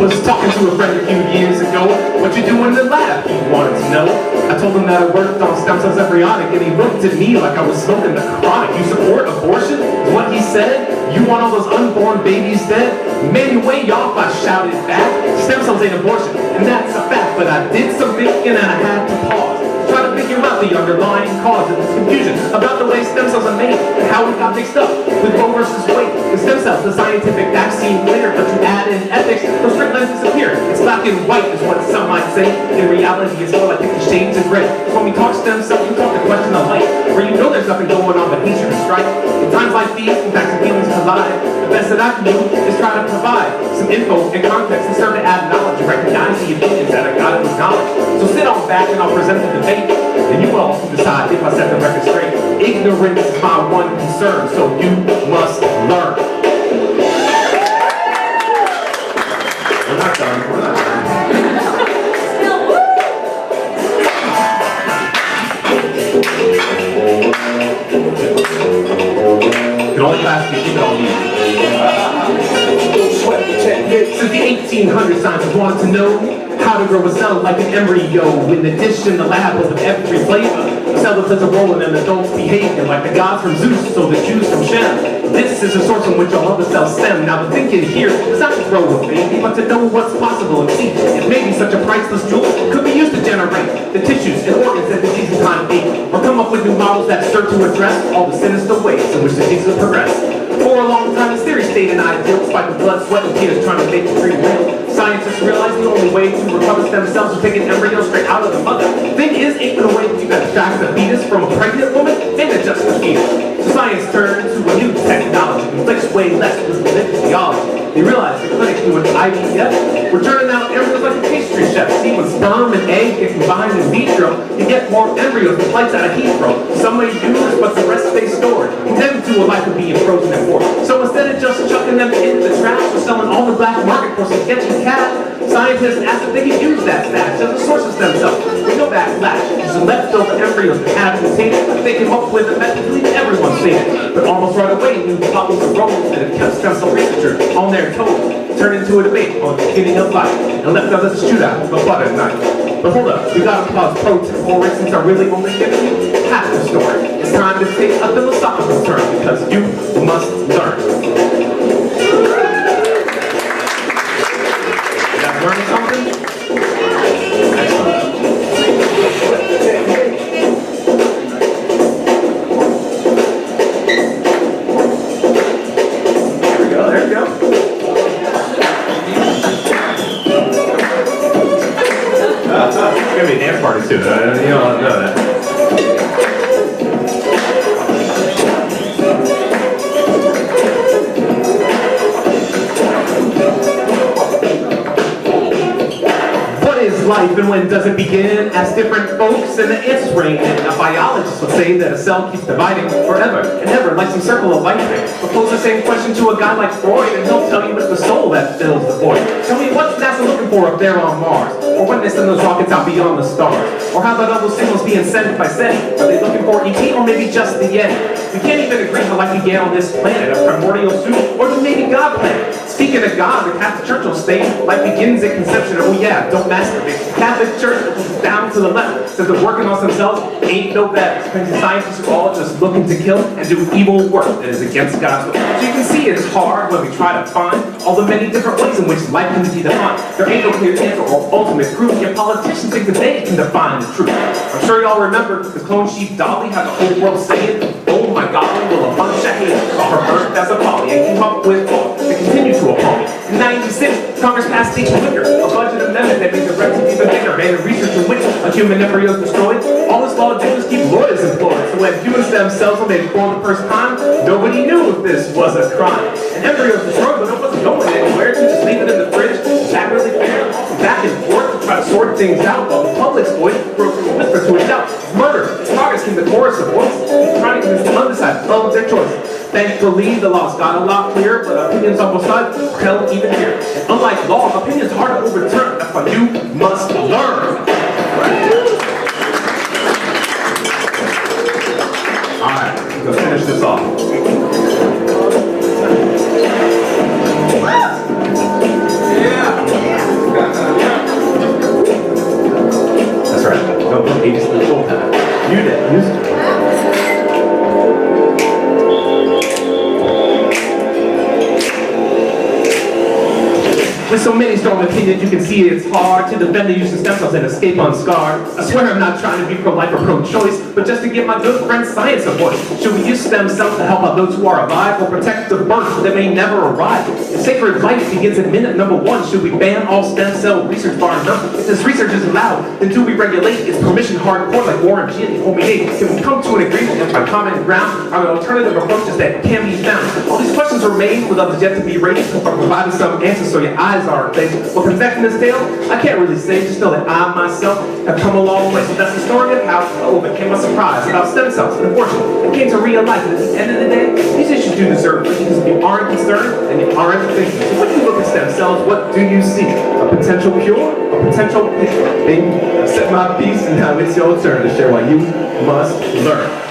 Was talking to a friend a few years ago. What you do in the lab, he wanted to know. I told him that I worked on stem cells embryonic, and he looked at me like I was smoking the chronic. You support abortion? Is what he said. You want all those unborn babies dead? Man, you way off, I shouted back. Stem cells ain't abortion, and that's a fact. But I did some thinking and I had to pause. Try to figure out the underlying cause of this confusion about the way stem cells are made and how it got mixed up with Roe versus Wade. The stem cells, the scientific facts seem clear, but you add in ethics, those straight lines disappear. It's black and white is what some might say. In reality, it's more like 50 shades of gray. So when we talk stem cells, we talk the question of life, where you know there's nothing going on but hatred and strife. In times like these, when facts and feelings collide, the best that I can do is try to provide some info and context and serve to add knowledge and recognize the opinions that I got to acknowledge. So sit on back and I'll present the debate, and you all can decide if I set the record straight. Ignorance is my one concern, so you must learn. We're not done. We're not done. Can only last if you don't need it. Since the 1800s, scientists wanted to know how to grow a cell like an embryo. In addition, the lab was of every flavor. A cell that plays a role in an adult's behavior, like the gods from Zeus or the Jews from Shem. This is a source from which all other cells stem. Now the thinking here is not to grow a baby, but to know what's possible and see if maybe such a priceless jewel could be used to generate the tissues and organs that diseases can't be, or come up with new models that serve to address all the sinister ways in which diseases progress. For a long time, this theory stayed an ideal, despite the blood, sweat, and tears trying to make it free real. Scientists realized the only way to recover stem cells was take an embryo straight out of the mother. Thing is, ain't no way you can extract a fetus from a pregnant woman and adjust the fetus. So science turned to a new technology, inflicts way less with religious theology. They realized the clinic doing IVF were turning out embryos like a pastry chef. See, when sperm and egg get combined in vitro, you get more embryos than flights out of Heathrow. Some may use, but the rest stay stored, condemned to a life of being frozen and bored. So instead of just chucking them into the trash or selling all the black market for some sketchy cash, scientists asked if they could use that stash as a source of stem cells. With no backlash, using leftover embryos that have contained, they came up with a method to leave everyone safe. But almost right away, new problems arose that have kept stem cell researchers on their toes, turned into a debate on the beginning of life, and left others to shoot out with a butter knife. But hold up, we gotta pause pro-temporal since I really only giving you half the story. It's time to take a philosophical turn because you must learn. You guys learning something? Excellent. There we go. It's gonna be a dance party soon. You don't know that. Life and when does it begin? Ask different folks and the answers ring. And a biologist would say that a cell keeps dividing forever and ever, like some circle of life. But pose the same question to a guy like Freud, and he'll tell you it's the soul that fills the void. Tell me, what's NASA looking for up there on Mars? Or when they send those rockets out beyond the stars? Or how about all those signals being sent by SETI? Are they looking for ET or maybe just the Yeti? We can't even agree how life began on this planet, a primordial soup, or did maybe God planned it? Speaking of God, the Catholic Church will state life begins at conception. Oh yeah, don't masturbate. The Catholic Church is down to the left, says they're working on themselves, ain't no better. Crazy scientists are all just looking to kill and do evil work that is against God's will. So you can see it's hard when we try to find all the many different ways in which life can be defined. There ain't no clear answer or ultimate proof, yet politicians think that they can define the truth. I'm sure y'all remember the clone sheep Dolly had the whole world saying, oh my God, will a bunch of haters saw her birth as a poly and came up with laws to continue to appall me. In 96, Congress passed State Wicker, a budget amendment that made the rectum even bigger, made a research in which a human embryo is destroyed. All this law did was keep lawyers employed. So when human stem cells were made for the first time, nobody knew if this was a crime. An embryo was destroyed, but it wasn't going anywhere. You just leave it in the fridge. Is that really fair? Back and forth to try to sort things out, while the public's voice broke through a whisper to its doubt. Murder, its progress came the chorus of voices, trying to convince the undecided of their choices. Thankfully, the laws got a lot clearer, but opinions on both sides are held even here. And unlike law, opinions are hard to overturn. That's why you must learn. Alright, let's finish this off. Yeah. you didn't used to. With so many strong opinions, you can see it's hard to defend the use of stem cells and escape unscarred. I swear I'm not trying to be pro-life or pro-choice, but just to give my good friend science a voice. Should we use stem cells to help out those who are alive or protect the birth that may never arrive? If sacred life begins at minute number 1, should we ban all stem cell research bar none? If this research is allowed, then do we regulate its permission hardcore like Warren G and Homie? Can we come to an agreement and find common ground? Are there alternative approaches that can be found? All these questions remain with others yet to be raised, but providing some answers so your eyes are faced. What comes next in this tale? I can't really say, just know that I myself have come a long way. So that's the story of how I overcame my surprise about stem cells and abortion and came to realize that at the end of the day, these issues do deserve it because if you aren't concerned and you aren't thinking. So when you look at stem cells, what do you see? A potential cure? A potential thing? I've said my piece and now it's your turn to share what you must learn.